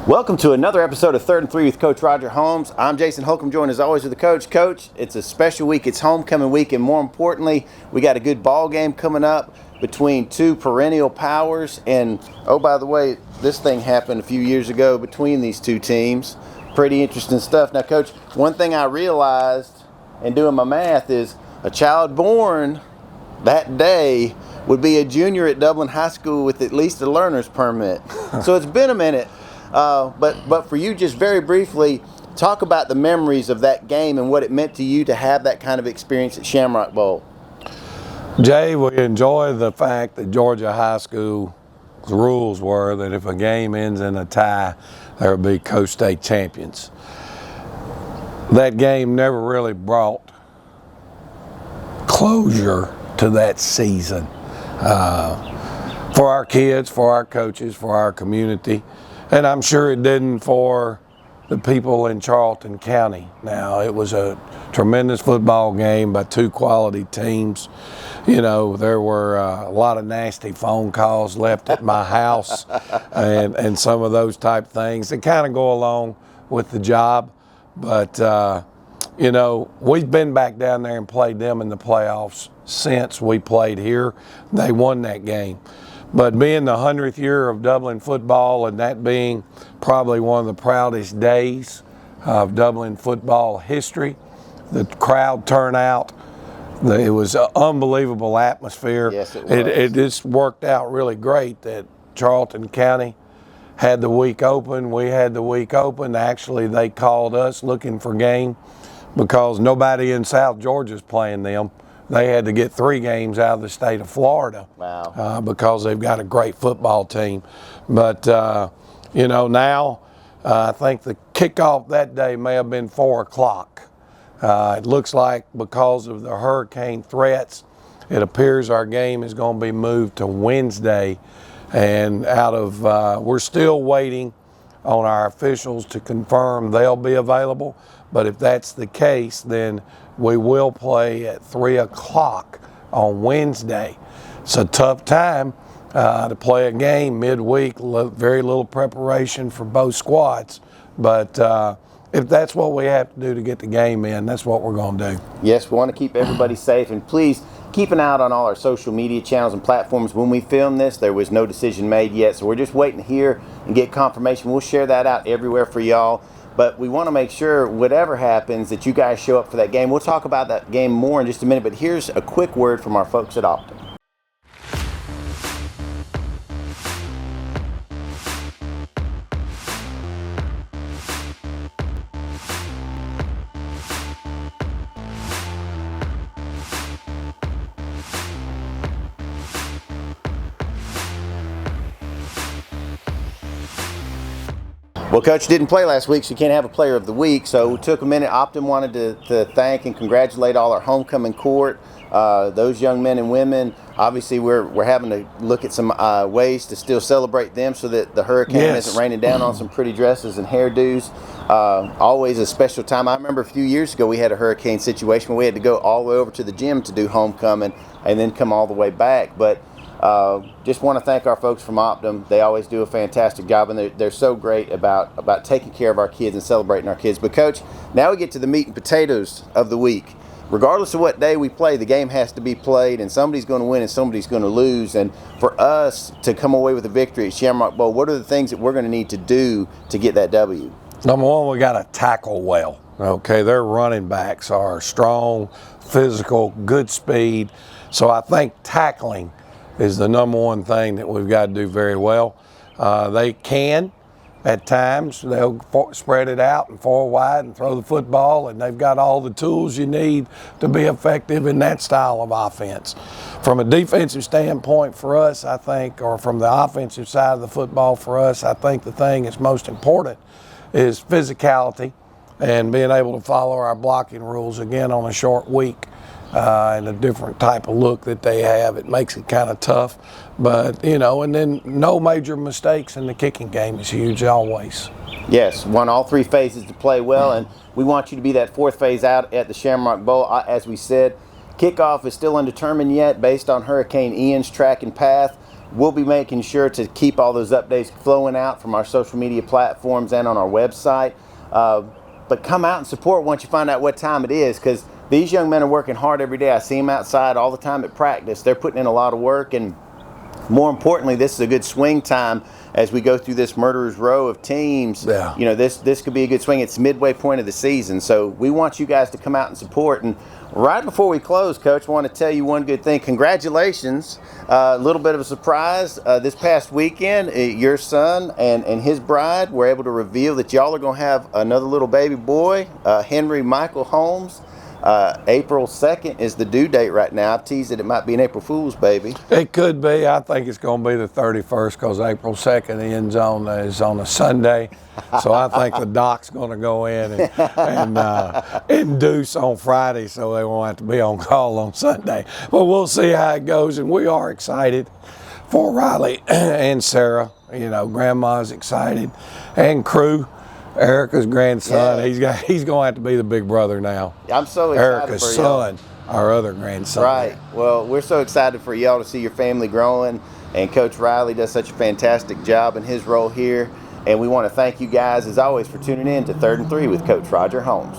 Welcome to another episode of Third and Three with Coach Roger Holmes. I'm Jason Holcomb, joined as always with the coach. Coach, it's a special week. It's homecoming week, and more importantly, we got a good ball game coming up between two perennial powers. And oh, by the way, this thing happened a few years ago between these two teams. Pretty interesting stuff. Now, Coach, one thing I realized in doing my math is a child born that day would be a junior at Dublin High School with at least a learner's permit. So it's been a minute. But for you, just very briefly, talk about the memories of that game and what it meant to you to have that kind of experience at Shamrock Bowl. Jay, we enjoy the fact that Georgia High School's rules were that if a game ends in a tie, there would be Coast State champions. That game never really brought closure to that season for our kids, for our coaches, for our community. And I'm sure it didn't for the people in Charlton County. Now, it was a tremendous football game by two quality teams. You know, there were a lot of nasty phone calls left at my house and some of those type things that kind of go along with the job. But, you know, we've been back down there and played them in the playoffs since we played here. They won that game. But being the 100th year of Dublin football and that being probably one of the proudest days of Dublin football history, the crowd turnout, it was an unbelievable atmosphere. Yes, it was. It just worked out really great that Charlton County had the week open. We had the week open. Actually, they called us looking for game because nobody in South Georgia is playing them. They had to get 3 games out of the state of Florida. Wow. Because they've got a great football team. But, you know, now I think the kickoff that day may have been 4 o'clock. It looks like because of the hurricane threats, it appears our game is going to be moved to Wednesday. And we're still waiting on our officials to confirm they'll be available. But if that's the case, then we will play at 3 o'clock on Wednesday. It's a tough time to play a game midweek, very little preparation for both squads. But if that's what we have to do to get the game in, that's what we're going to do. Yes, we want to keep everybody safe, and please keep an eye out on all our social media channels and platforms. When we film this, there was no decision made yet, so we're just waiting to hear and get confirmation. We'll share that out everywhere for y'all. But we want to make sure, whatever happens, that you guys show up for that game. We'll talk about that game more in just a minute, but here's a quick word from our folks at Optim. Well, Coach didn't play last week, so you can't have a player of the week. So we took a minute. Optim wanted to thank and congratulate all our homecoming court, those young men and women. Obviously, we're having to look at some ways to still celebrate them so that the hurricane isn't raining down on some pretty dresses and hairdos. Always a special time. I remember a few years ago we had a hurricane situation where we had to go all the way over to the gym to do homecoming and then come all the way back. But just want to thank our folks from Optim. They always do a fantastic job, and they're so great about taking care of our kids and celebrating our kids. But, Coach, now we get to the meat and potatoes of the week. Regardless of what day we play, the game has to be played, and somebody's going to win and somebody's going to lose. And for us to come away with a victory at Shamrock Bowl, what are the things that we're going to need to do to get that W? Number one, we got to tackle well. Okay, their running backs are strong, physical, good speed. So I think tackling is the number one thing that we've got to do very well. They can, at times, they'll spread it out and forward wide and throw the football, and they've got all the tools you need to be effective in that style of offense. From a defensive standpoint for us, I think, or from the offensive side of the football for us, I think the thing that's most important is physicality and being able to follow our blocking rules again on a short week. And a different type of look that they have. It makes it kind of tough. But, you know, and then no major mistakes in the kicking game is huge always. Yes, want all 3 phases to play well, and we want you to be that 4th phase out at the Shamrock Bowl. As we said, kickoff is still undetermined yet based on Hurricane Ian's track and path. we'll be making sure to keep all those updates flowing out from our social media platforms and on our website. But come out and support once you find out what time it is, because these young men are working hard every day. I see them outside all the time at practice. They're putting in a lot of work, and more importantly, this is a good swing time as we go through this murderer's row of teams. Yeah. You know, this could be a good swing. It's midway point of the season, so we want you guys to come out and support. And right before we close, Coach, I want to tell you one good thing. Congratulations. A little bit of a surprise. This past weekend, your son and his bride were able to reveal that y'all are going to have another little baby boy, Henry Michael Holmes. April 2nd is the due date right now. I've teased it might be an April Fool's baby. It could be. I think it's going to be the 31st because April 2nd is on a Sunday. So I think the doc's going to go in and induce on Friday so they won't have to be on call on Sunday. But we'll see how it goes, and we are excited for Riley and Sarah. You know, Grandma's excited, and crew. Erica's grandson, yeah. he's going to have to be the big brother now. I'm so excited Erica's for son, our other grandson. Right. Well, we're so excited for y'all to see your family growing, and Coach Riley does such a fantastic job in his role here. And we want to thank you guys, as always, for tuning in to 3rd and 3 with Coach Roger Holmes.